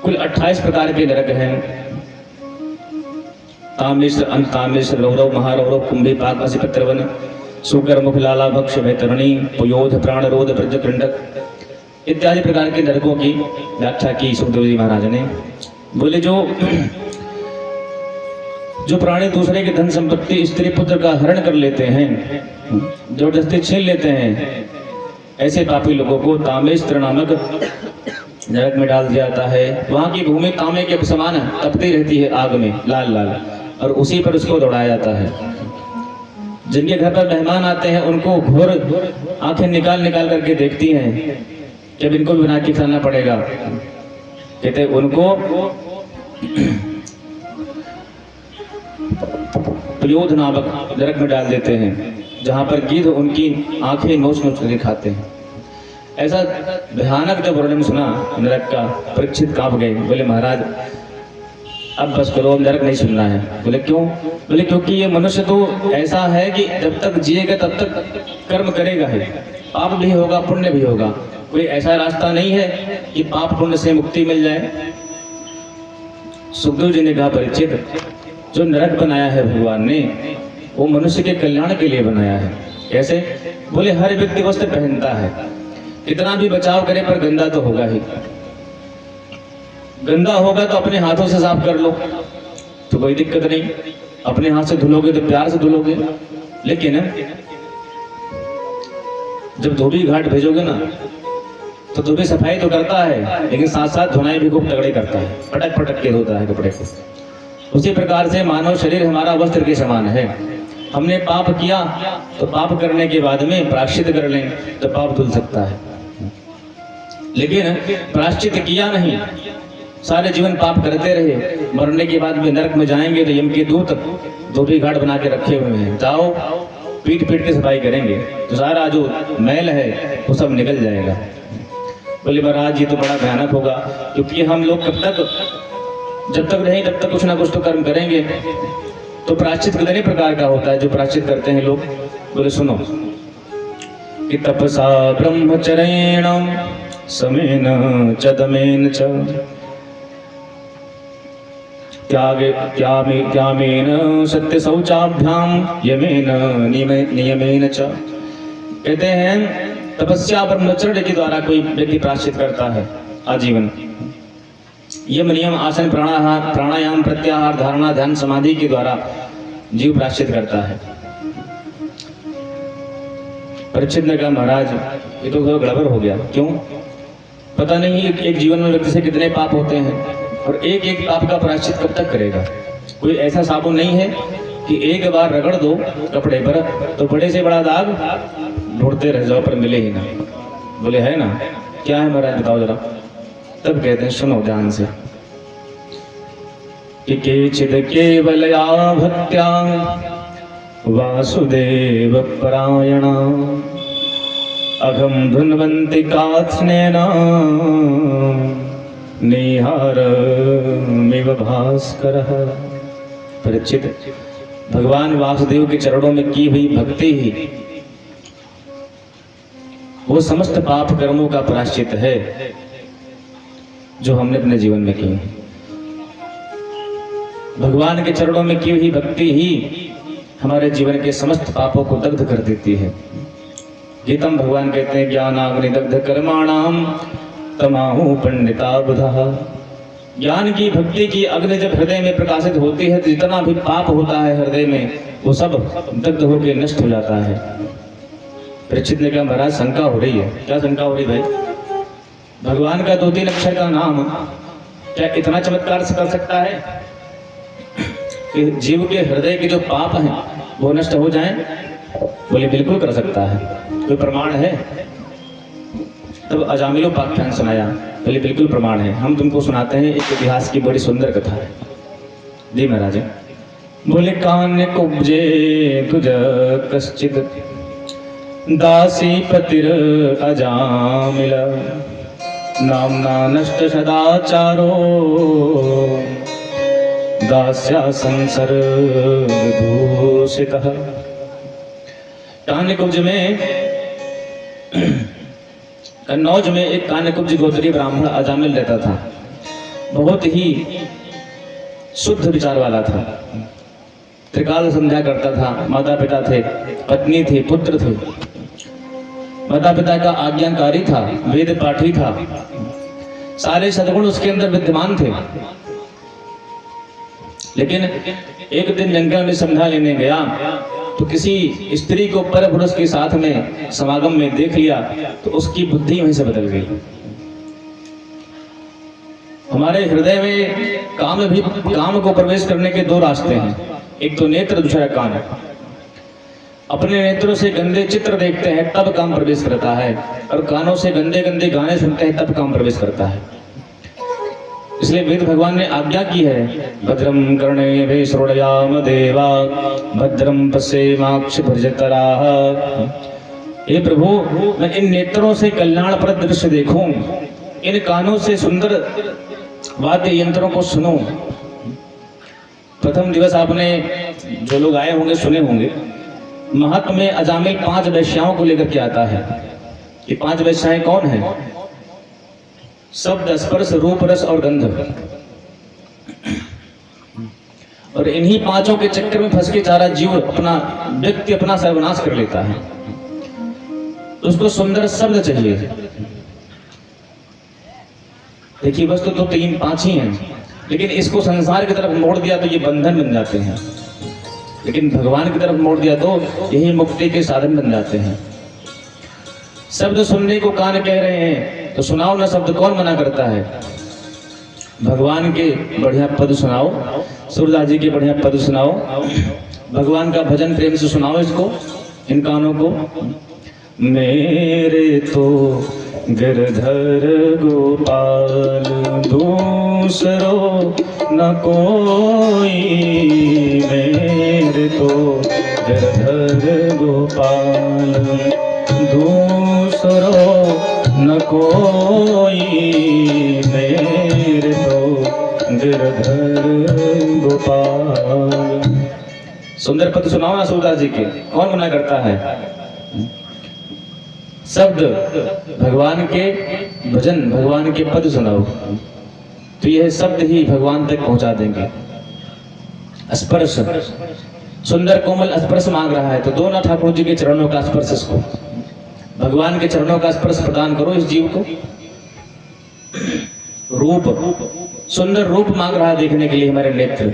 कुल 28 प्रकार के नरक हैं। तामिश्र, अंतामिश्र, रौरव, महारौरव, कुंभी, पाक, असिपत्रवन, सुकर, मुख, लाला, भक्ष, वैतरणी, पुयोध, प्राणरोध, प्रजकृंडक इत्यादि प्रकार के नरकों की व्याख्या की सुखदेव जी महाराज ने। बोले जो प्राणी दूसरे के धन संपत्ति, स्त्री पुत्र का हरण कर लेते हैं, जबरदस्ती छीन लेते हैं, ऐसे पापी लोगों को तामेश्वर नामक नरक में डाल दिया जाता है। वहां की भूमि तांबे के समान तपती रहती है आग में, लाल लाल, और उसी पर उसको दौड़ाया जाता है। जिनके घर पर मेहमान आते हैं उनको घोर आंखें निकाल निकाल करके देखती हैं कि अब इनको भी बना के खाना पड़ेगा। कहते उनको प्रयोध नामक नरक में डाल देते हैं, जहां पर गिद्ध उनकी आंखें नोच नोच करके खाते हैं। ऐसा भयानक जब वर्णन सुना नरक का, परीक्षित कांप गए। बोले महाराज अब बस करो, नरक नहीं सुनना है। बोले क्यों? बोले क्योंकि ये मनुष्य तो ऐसा है कि जब तक जिएगा तब तक कर्म करेगा ही, पाप भी होगा पुण्य भी होगा। कोई ऐसा रास्ता नहीं है कि पाप पुण्य से मुक्ति मिल जाए। सुखदेव जी ने कहा परीक्षित, जो नरक बनाया है भगवान ने, वो मनुष्य के कल्याण के लिए बनाया है। कैसे? बोले हर व्यक्ति वस्त्र पहनता है, कितना भी बचाव करे पर गंदा तो होगा ही। गंदा होगा तो अपने हाथों से साफ कर लो तो कोई दिक्कत नहीं, अपने हाथ से धुलोगे तो प्यार से धुलोगे। लेकिन जब धोबी घाट भेजोगे ना, तो धोबी सफाई तो करता है, लेकिन साथ साथ धुनाई भी खूब तगड़े करता है, पटक पटक के धोता है कपड़े को। उसी प्रकार से मानव शरीर हमारा वस्त्र के समान है। हमने पाप किया तो पाप करने के बाद में प्रायश्चित कर लें तो पाप धुल सकता है, लेकिन प्रायश्चित किया नहीं, सारे जीवन पाप करते रहे, मरने के बाद में नरक में जाएंगे तो यम के दूत धोबी घाट बना के रखे हुए हैं, जाओ पीट पीट के सफाई करेंगे तो सारा जो मैल है वो सब निकल जाएगा। बोले महाराज ये तो बड़ा भयानक होगा, क्योंकि हम लोग जब तक रहें तब तक कुछ ना कुछ तो कर्म करेंगे। तो प्रायश्चित कितने प्रकार का होता है जो प्रायश्चित करते हैं लोग? बोले सुनो कि तपसा ब्रह्मचर्येण समेन च दमेन च त्यामेन सत्य शौचाभ्याम यमेन नियमेन च। कहते हैं तपस्या ब्रह्मचर्य के द्वारा कोई व्यक्ति प्रायश्चित करता है आजीवन, यम नियम आसन प्राणायाम प्रत्याहार धारणा ध्यान समाधि के द्वारा जीव प्रायश्चित करता है। परीक्षित ने कहा महाराज ये तो गड़बड़ हो गया। क्यों? पता नहीं एक जीवन में व्यक्ति से कितने पाप होते हैं और एक एक पाप का प्रायश्चित कब तक करेगा। कोई ऐसा साबुन नहीं है कि एक बार रगड़ दो कपड़े पर तो बड़े से बड़ा दाग ढूंढते रह जाओ पर मिले ही ना। बोले है ना, क्या है महाराज बताओ जरा। तब कहते हैं सुनो ध्यान से कि केचिद केवलया भक्त्या वासुदेव परायणा अघम धुन्वन्ति कात्स्नेन निहारमिव भास्करः। परीक्षित, भगवान वासुदेव के चरणों में की हुई भक्ति ही वो समस्त पाप कर्मों का प्रायश्चित है जो हमने अपने जीवन में किए। भगवान के चरणों में की हुई भक्ति ही हमारे जीवन के समस्त पापों को दग्ध कर देती है। गीतम भगवान कहते हैं ज्ञानाग्नि दग्ध कर्माणाम तमाहु पंडिता बुधा। ज्ञान की भक्ति की अग्नि जब हृदय में प्रकाशित होती है तो जितना भी पाप होता है हृदय में वो सब दग्ध होकर नष्ट हो जाता है। परीक्षित ने कहा महाराज शंका हो रही है। क्या शंका हो रही भाई? भगवान का 2-3 अक्षर का नाम क्या इतना चमत्कार से कर सकता है कि जीव के हृदय के जो पाप हैं वो नष्ट हो जाएं? बोले बिल्कुल कर सकता है। कोई प्रमाण है? तब अजामिलोपाख्यान सुनाया। बोले बिल्कुल प्रमाण है, हम तुमको सुनाते हैं। एक इतिहास की बड़ी सुंदर कथा है। जी महाराज। बोले कान्य कुब्जे तुझ कश्चित दासी पतिर अजामिल नामना नष्ट सदाचारो दास्या संसर्ग भूषितः। कान्यकुब्ज में कन्नौज में एक कान्यकुब्ज गोत्री ब्राह्मण अजामिल रहता था। बहुत ही शुद्ध विचार वाला था, त्रिकाल समझा करता था। माता पिता थे, पत्नी थी, पुत्र थे। माता पिता का आज्ञाकारी था, वेद पाठी था, सारे सद्गुण उसके अंदर विद्यमान थे। लेकिन एक दिन जंगल में समझा लेने गया तो किसी स्त्री को पर पुरुष के साथ में समागम में देख लिया तो उसकी बुद्धि वहीं से बदल गई। हमारे हृदय में काम को प्रवेश करने के दो रास्ते हैं, एक तो नेत्र, दूसरा कान। अपने नेत्रों से गंदे चित्र देखते हैं तब काम प्रवेश करता है, और कानों से गंदे गंदे गाने सुनते हैं तब काम प्रवेश करता है। इसलिए वेद भगवान ने आज्ञा की है, भद्रम कर्णेभिः शृणुयाम देवा भद्रम पश्येमाक्षभिर्जत्राः। हे प्रभु, मैं इन नेत्रों से कल्याणप्रद दृश्य देखूं, इन कानों से सुंदर वाद्य यंत्रों को सुनूं। प्रथम दिवस आपने जो लोग आए होंगे सुने होंगे, महत्व में अजामिल 5 वैश्याओं को लेकर के आता है। ये 5 वैश्याएं कौन है? शब्द, स्पर्श, रूप, रस और गंध। और इन्हीं 5 के चक्कर में फंस के सारा जीव व्यक्ति अपना सर्वनाश कर लेता है। उसको सुंदर शब्द चाहिए। देखिए, वस्तु तो 3-5 ही हैं, लेकिन इसको संसार की तरफ मोड़ दिया तो ये बंधन बन जाते हैं, लेकिन भगवान की तरफ मोड़ दिया तो यही मुक्ति के साधन बन जाते हैं। शब्द सुनने को कान कह रहे हैं तो सुनाओ ना शब्द, कौन मना करता है? भगवान के बढ़िया पद सुनाओ, सूरदास जी के बढ़िया पद सुनाओ, भगवान का भजन प्रेम से सुनाओ इसको, इन कानों को। मेरे तो गिरधर गोपाल दूसरो न कोई, मेरे तो गिरधर गोपाल दूसरो न कोई, मेरे तो गिरधर गोपाल। सुंदर पद सुनाओ ना सूरदास जी के, कौन मना करता है? शब्द भगवान के भजन, भगवान के पद सुनाओ तो यह शब्द ही भगवान तक पहुंचा देंगे। स्पर्श, सुंदर कोमल स्पर्श मांग रहा है तो दो ना ठाकुर जी के चरणों का स्पर्श, इसको भगवान के चरणों का स्पर्श प्रदान करो इस जीव को। रूप, सुंदर रूप मांग रहा है देखने के लिए हमारे नेत्र,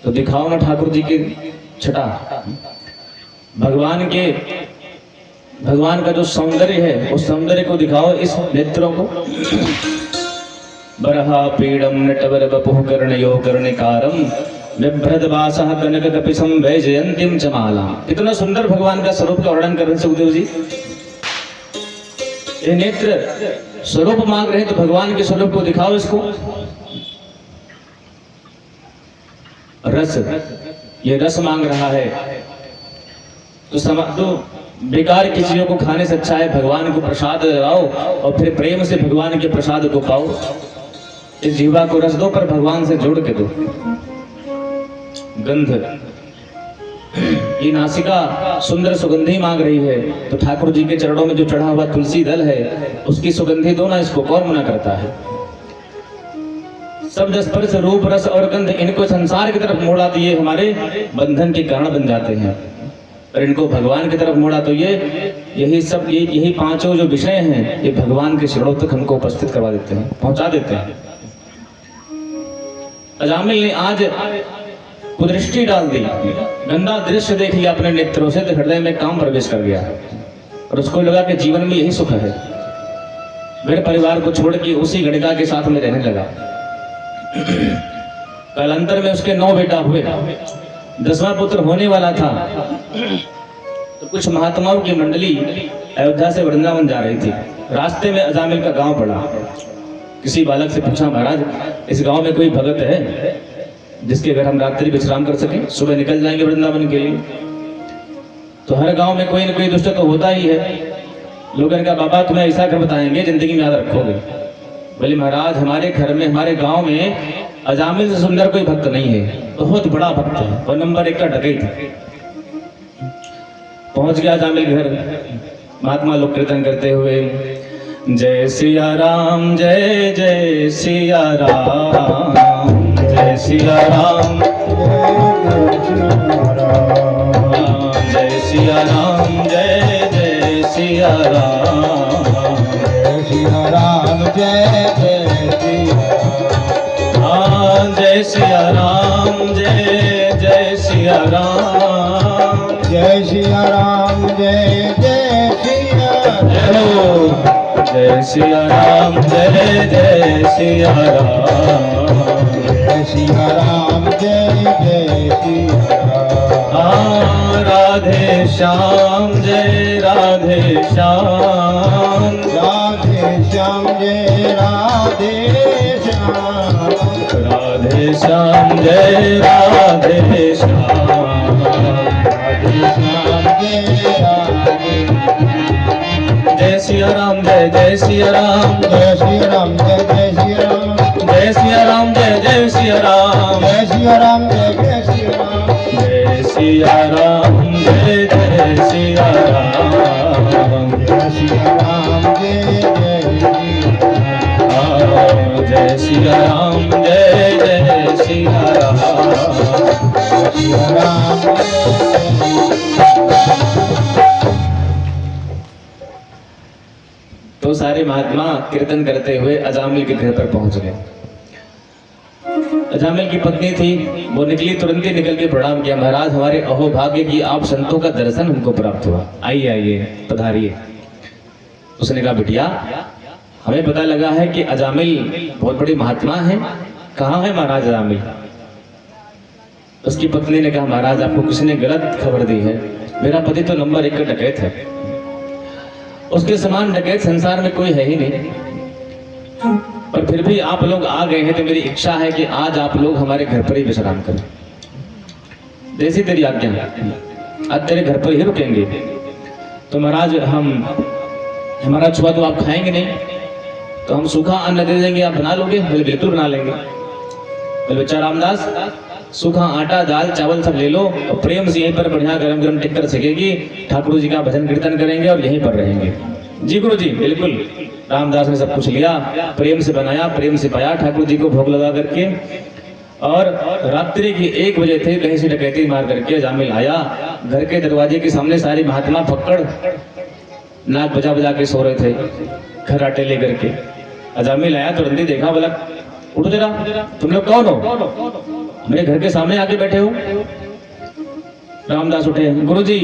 तो दिखाओ ना ठाकुर जी की छटा। भगवान का जो सौंदर्य है उस सौंदर्य को दिखाओ इस नेत्रों को। बरहा पीड़म नटवर बपुः कर्णयो कर्णिकारम बिभ्रदवासः कनक कपिशं वैजयन्तीं च मालाम्। कितना सुंदर भगवान का स्वरूप का वर्णन कर रहे हैं सुखदेव जी। ये नेत्र स्वरूप मांग रहे हैं तो भगवान के स्वरूप को दिखाओ इसको। रस, ये रस मांग रहा है तो बेकार की चीजों को खाने से अच्छा है भगवान को प्रसाद लगाओ और फिर प्रेम से भगवान के प्रसाद को पाओ। इस जीवा को रस दो पर भगवान से जोड़ के दो। गंध, ये नासिका सुंदर सुगंधी मांग रही है तो ठाकुर जी के चरणों में जो चढ़ा हुआ तुलसी दल है उसकी सुगंधी दो ना इसको, कौन मना करता है? शब्द, स्पर्श, रूप, रस और गंध, इनको संसार की तरफ मोड़ा तो ये हमारे बंधन के कारण बन जाते हैं, और इनको भगवान की तरफ मोड़ा तो यही 5 जो विषय हैं ये भगवान के चरणों तक हमको उपस्थित करवा देते हैं, पहुंचा देते हैं। अजामिल ने आज कुदृष्टि डाल दी, गंदा दृश्य देख लिया अपने नेत्रों से तो हृदय में काम प्रवेश कर गया और उसको लगा कि जीवन में यही सुख है। घर परिवार को छोड़ के उसी गणिका के साथ में रहने लगा। कालांतर में उसके 9 बेटा हुए, 10वां पुत्र होने वाला था तो कुछ महात्माओं की मंडली अयोध्या से वृंदावन जा रही थी। रास्ते में अजामिल का गांव पड़ा। किसी बालक से पूछा, महाराज इस गांव में कोई भगत है जिसके घर हम रात्रि विश्राम कर सके, सुबह निकल जाएंगे वृंदावन के लिए। तो हर गांव में कोई न कोई दुष्ट तो होता ही है। लोगों ने कहा, बाबा तुम्हें ऐसा घर बताएंगे जिंदगी में याद रखोगे। बोले, महाराज हमारे घर में, हमारे गांव में अजामिल से सुंदर कोई भक्त नहीं है, बहुत बड़ा भक्त है और नंबर 1 का डकैत है। पहुंच गया अजामिल के घर, महात्मा लोग कीर्तन करते हुए जय सिया राम जय जय सिया राम, जय सिया राम जय सिया राम जय जय सिया राम, जय सिया राम जय जय सिया हाँ जय सिया राम जय जय सिया राम, जय सिया राम जय जय सिया हेलो जय सिया राम जय जय सिया राम, जय सिया राम जय जय सिया हाँ राधे श्याम जय राधे श्याम, राधे श्याम जय राधे श्याम, राधे श्याम जय राधे श्याम, राधे श्याम जय राधे, जय सिया राम जय जय सिया राम, जय सिया राम जय जय सिया राम, जय सिया राम जय जय सिया राम, जय सिया राम जय जय सिया राम, जय सिया राम जय जय सिया राम, जय सिया राम जय जय जय सिया राम जय जय सिया राम, सिया राम तो सारे महात्मा कीर्तन करते हुए अजामिल के घर पर पहुंच गए। अजामिल की पत्नी थी, वो निकली, तुरंत ही निकल के प्रणाम किया, महाराज हमारे अहोभाग्य की आप संतों का दर्शन हमको प्राप्त हुआ, आइए आइए पधारिए। उसने कहा बिटिया हमें पता लगा है कि अजामिल बहुत बड़ी महात्मा है, कहाँ है महाराज अजामिल? उसकी पत्नी ने कहा महाराज आपको किसी ने गलत खबर दी है, मेरा पति तो नंबर 1 का डकैत है, उसके समान डकैत संसार में कोई है ही नहीं, पर फिर भी आप लोग आ गए हैं तो मेरी इच्छा है कि आज आप लोग हमारे घर पर ही विश्राम करें। जैसी तेरी आज्ञा, आज तेरे घर पर ही रुकेंगे। तो महाराज हमारा छुआ तो आप खाएंगे नहीं, तो हम सूखा अन्न दे देंगे, आप बना लोगे? बोले बिल्कुल बना लेंगे। बोले बच्चा रामदास सूखा आटा दाल चावल सब ले लो और प्रेम से यहीं पर बढ़िया गरम गरम टिक्कर सकेगी, ठाकुर जी का भजन कीर्तन करेंगे और यहीं पर रहेंगे। जी गुरु जी बिल्कुल। रामदास ने सब कुछ लिया, प्रेम से बनाया, प्रेम से पाया, ठाकुर जी को भोग लगा करके, और रात्रि की 1 बजे थे, कहीं से डकैती मार करके अजामिल आया। घर के दरवाजे के सामने सारे महात्मा फक्कड़ नाक बजा बजा के सो रहे थे, खर्राटे लेकर के। अजामिल आया, तुरंत ही देखा, बोला उठो जरा, तुम लोग कौन हो? मेरे घर के सामने आके बैठे हो। रामदास उठे, गुरुजी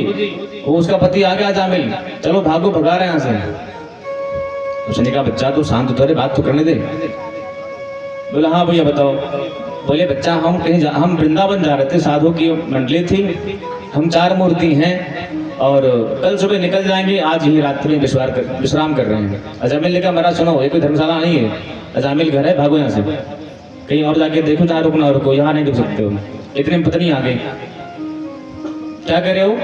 वो उसका पति आ गया अजामिल, चलो भागो, भगा रहे हैं यहाँ से। उसने कहा बच्चा तू शांत उतरे, बात तो करने दे। बोला हाँ भैया बताओ। बोले बच्चा हम वृंदावन जा रहे थे, साधु की मंडली थी, हम 4 मूर्ति हैं और कल सुबह निकल जाएंगे, आज ही रात में विश्राम कर रहे हैं। अजामिल ने कहा महाराज सुनो, ये कोई धर्मशाला नहीं है, अजामिल घर है, भागो यहाँ से, कहीं और जाके देखो, जहाँ रुकना रुको, यहाँ नहीं रुक सकते हो। इतने में पत्नी आ गई, क्या कह रहे हो?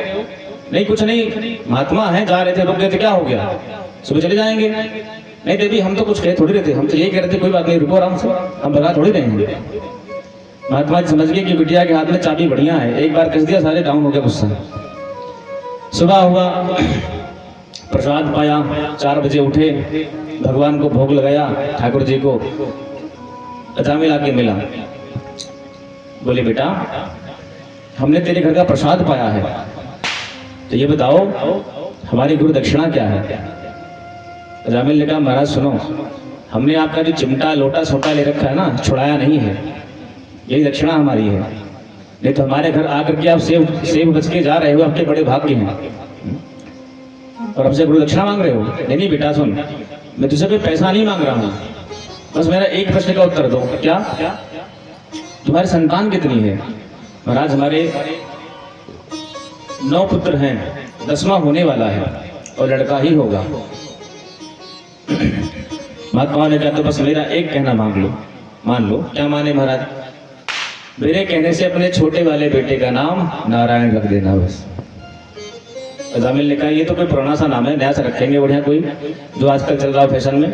नहीं कुछ नहीं, महात्मा है, जा रहे थे, रुक गए थे, क्या हो गया? सुबह चले जाएंगे। नहीं देवी हम तो कुछ कहे थोड़ी रहे थे, हम तो यही कह रहे थे कोई बात नहीं, रुको आराम से, हम भगा थोड़ी रहे हैं। महात्मा जी समझ गए कि बिटिया के हाथ में चाबी बढ़िया है, एक बार कस दिया सारे डाउन हो गया गुस्सा। सुबह हुआ, प्रसाद पाया, 4 बजे उठे, भगवान को भोग लगाया, ठाकुर जी को। अजामिल आके मिला, बोले बेटा हमने तेरे घर का प्रसाद पाया है, तो ये बताओ हमारी गुरु दक्षिणा क्या है? अजामिल ने कहा महाराज सुनो, हमने आपका जो चिमटा लोटा सोटा ले रखा है ना, छुड़ाया नहीं है, यही दक्षिणा हमारी है, नहीं तो हमारे घर आकर के आप सेब बच के जा रहे हो, आपके बड़े भाग्य हैं, और हमसे गुरु दक्षिणा मांग रहे हो। नहीं बेटा सुन, मैं तुझसे कोई पैसा नहीं मांग रहा हूँ, बस मेरा एक प्रश्न का उत्तर दो। क्या? तुम्हारी संतान कितनी है? महाराज हमारे 9 पुत्र हैं, 10वां होने वाला है और लड़का ही होगा। महात्मा ने कहा तो बस मेरा एक कहना मान लो। क्या माने महाराज? मेरे कहने से अपने छोटे वाले बेटे का नाम नारायण रख देना बस। अजामिल ने कहा ये तो कोई पुराना सा नाम है, नया सा रखेंगे बढ़िया कोई, जो आजकल चल रहा है फैशन में,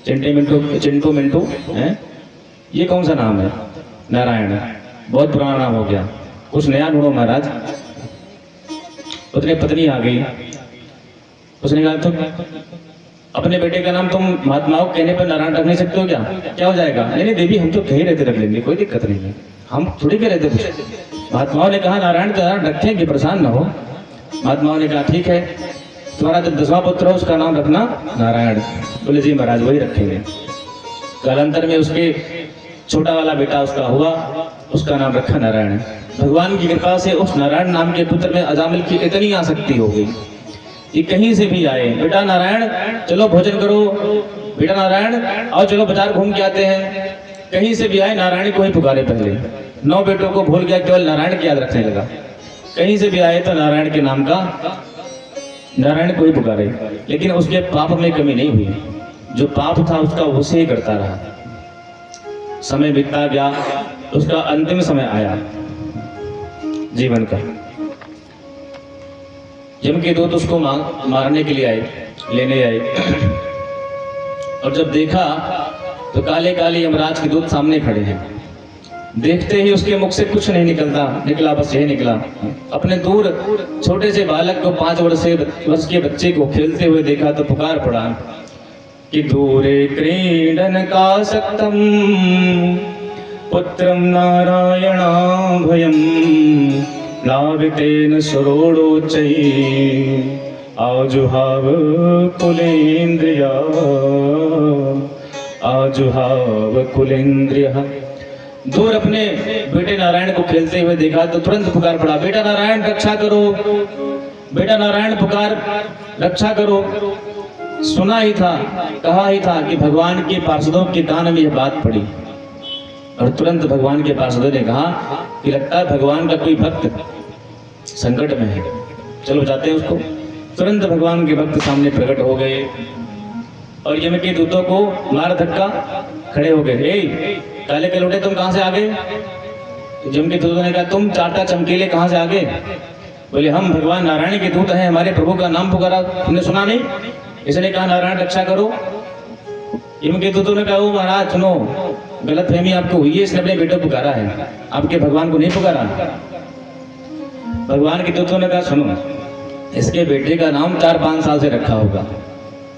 चिंटू मिंटू है, ये कौन सा नाम है? नारायण, बहुत पुराना नाम हो गया, कुछ नया ढूंढो महाराज। उसने पत्नी आ गई, उसने कहा तो अपने बेटे का नाम तुम महात्माओं के कहने पर नारायण रख नहीं सकते हो क्या? क्या हो जाएगा? नहीं नहीं देवी, हम तो कह रहे थे रख लेंगे, कोई दिक्कत नहीं है, हम थोड़ी कह रहे थे कुछ। महात्माओं ने कहा नारायण तो नारायण रखेंगे, परेशान ना हो। महात्माओं ने कहा ठीक है, तुम्हारा जो 10वां पुत्र हो उसका नाम रखना नारायण। बोले जी महाराज वही रखेंगे। कालांतर में उसके छोटा वाला बेटा उसका हुआ, उसका नाम रखा नारायण। भगवान की कृपा से उस नारायण नाम के पुत्र में अजामिल की इतनी आसक्ति हो गई कि कहीं से भी आए, बेटा नारायण चलो भोजन करो, बेटा नारायण आओ चलो बाजार घूम के आते हैं, कहीं से भी आए नारायण को ही पुकारे। पहले 9 बेटों को भूल गया, केवल नारायण की याद रखने लगा। कहीं से भी आए तो नारायण के नाम का, नारायण को ही पुकारे। लेकिन उसके पाप में कमी नहीं हुई, जो पाप था उसका उसे ही करता रहा। समय बीतता गया, उसका अंतिम समय आया जीवन का। यम के दूत उसको मारने के लिए आए, लेने आए, और जब देखा तो काले काले यमराज के दूत सामने खड़े हैं। देखते ही उसके मुख से कुछ नहीं निकला, बस यही निकला। अपने दूर छोटे से बालक को 5 वर्ष के बच्चे को खेलते हुए देखा तो पुकार पड़ा कि दूरे क्रीडन का सक्तम पुत्रम नारायणाभयम लाभितेन सुरोड़ोच्चै आजुहाव कुलेन्द्रिया आजुहाव कुलेन्द्रिया। दूर अपने बेटे नारायण को खेलते हुए देखा तो तुरंत पुकार पड़ा, बेटा नारायण रक्षा करो, बेटा नारायण पुकार रक्षा करो। सुना ही था, कहा ही था कि भगवान के पार्षदों के कान में यह बात पड़ी, और तुरंत भगवान के पार्षदों ने कहा कि लगता है भगवान का कोई भक्त संकट में है, चलो जाते हैं उसको। तुरंत भगवान के भक्त सामने प्रकट हो गए और यम के दूतों को मार धक्का खड़े हो गए। ए काले कलोटे तुम कहां से आ गए? तो यम के दूतों ने कहा तुम चाटा चमकीले कहां से आ गए? बोले हम भगवान नारायण के दूत हैं, हमारे प्रभु का नाम पुकारा, तुमने सुना नहीं? इसने कहा नारायण रक्षा करो। यम के दूतों ने कहा वो महाराज सुनो, गलतफहमी आपको हुई है, इसने अपने बेटे को पुकारा है, आपके भगवान को नहीं पुकारा। भगवान के दूतों ने कहा सुनो, इसके बेटे का नाम 4-5 साल से रखा होगा,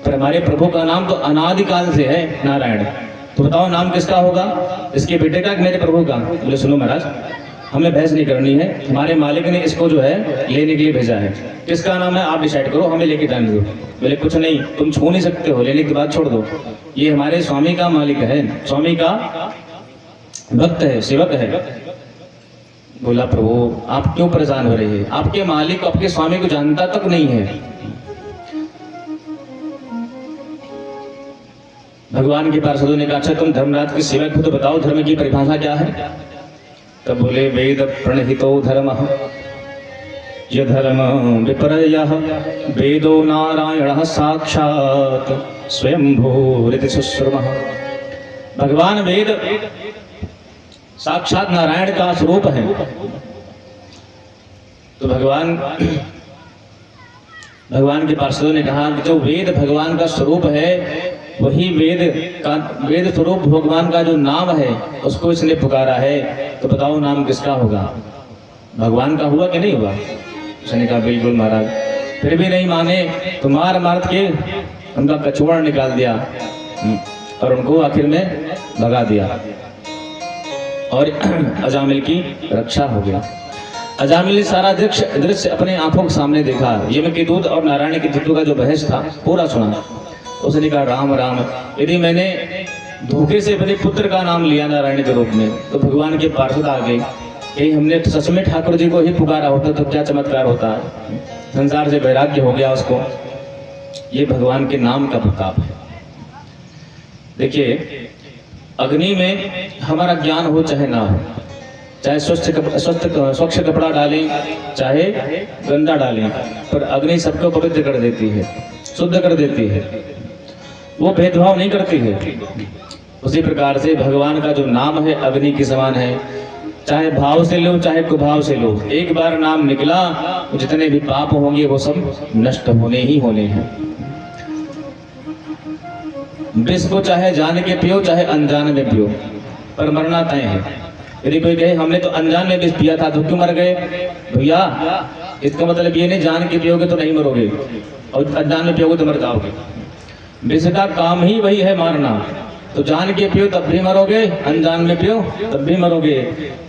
पर हमारे प्रभु का नाम तो अनादिकाल से है नारायण, तो बताओ नाम किसका होगा, इसके बेटे का कि मेरे प्रभु का? बोले सुनो महाराज, हमें बहस नहीं करनी है, हमारे मालिक ने इसको जो है लेने के लिए भेजा है, किसका नाम है आप डिसाइड करो, हमें लेके जाने दो। बोले कुछ नहीं, तुम छू नहीं सकते हो, लेने के बाद छोड़ दो, ये हमारे स्वामी का मालिक है, स्वामी का भक्त है, सेवक है। बोला प्रभु आप क्यों परेशान हो रहे हैं, आपके मालिक आपके स्वामी को जानता तक नहीं है। भगवान के पार्षदों ने कहा अच्छा तुम धर्मराज के सेवक हो तो बताओ धर्म की परिभाषा क्या है? तब बोले वेद प्रणहितो धर्मः य धर्म विपर्ययः वेदो नारायणः साक्षात् स्वयंभूरिति सुश्रुमः। भगवान वेद साक्षात नारायण का स्वरूप है। तो भगवान के पार्षदों ने कहा कि जो वेद भगवान का स्वरूप है, वही वेद स्वरूप भगवान का जो नाम है उसको इसने पुकारा है, तो बताओ नाम किसका होगा? भगवान का हुआ कि नहीं हुआ? उसने कहा बिल्कुल महाराज। फिर भी नहीं माने तो मार के उनका कछुआ निकाल दिया और उनको आखिर में भगा दिया और अजामिल की रक्षा हो गया। अजामिल ने सारा दृश्य अपने आंखों के सामने देखा। यम के दूत और नारायण के दूतों का जो बहस था पूरा सुना। उसने कहा राम राम, यदि मैंने धोखे से अपने पुत्र का नाम लिया नारायण के रूप में तो भगवान के पार्षद आ गए, कहीं हमने सच में ठाकुर जी को ही पुकारा होता तो क्या चमत्कार होता। संसार से वैराग्य हो गया उसको। ये भगवान के नाम का प्रताप है। देखिए अग्नि में हमारा ज्ञान हो चाहे ना हो, चाहे स्वच्छ कपड़ा डालें चाहे गंदा डालें, पर अग्नि सबको पवित्र कर देती है, शुद्ध कर देती है, वो भेदभाव नहीं करती है। उसी प्रकार से भगवान का जो नाम है अग्नि के समान है, चाहे भाव से लो चाहे कुभाव से लो, एक बार नाम निकला तो जितने भी पाप होंगे वो सब नष्ट होने ही होने हैं। विष को चाहे जान के पियो चाहे अनजान में पियो, पर मरना तय है। यदि कोई कहे हमने तो अनजान में विष पिया था तो क्यों मर गए? भैया इसका मतलब ये नहीं जान के पियोगे तो नहीं मरोगे और अनजान में पियोगे तो मर जाओगे। विष का काम ही वही है मारना। तो जान के पियो तब भी मरोगे, अनजान में पियो तब भी मरोगे।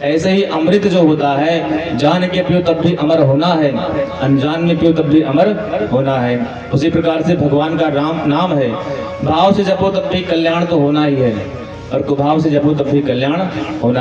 ऐसे ही अमृत जो होता है, जान के पियो तब भी अमर होना है, अनजान में पियो तब भी अमर होना है। उसी प्रकार से भगवान का राम नाम है, भाव से जपो तब भी कल्याण तो होना ही है, और कुभाव से जपो तब भी कल्याण होना है।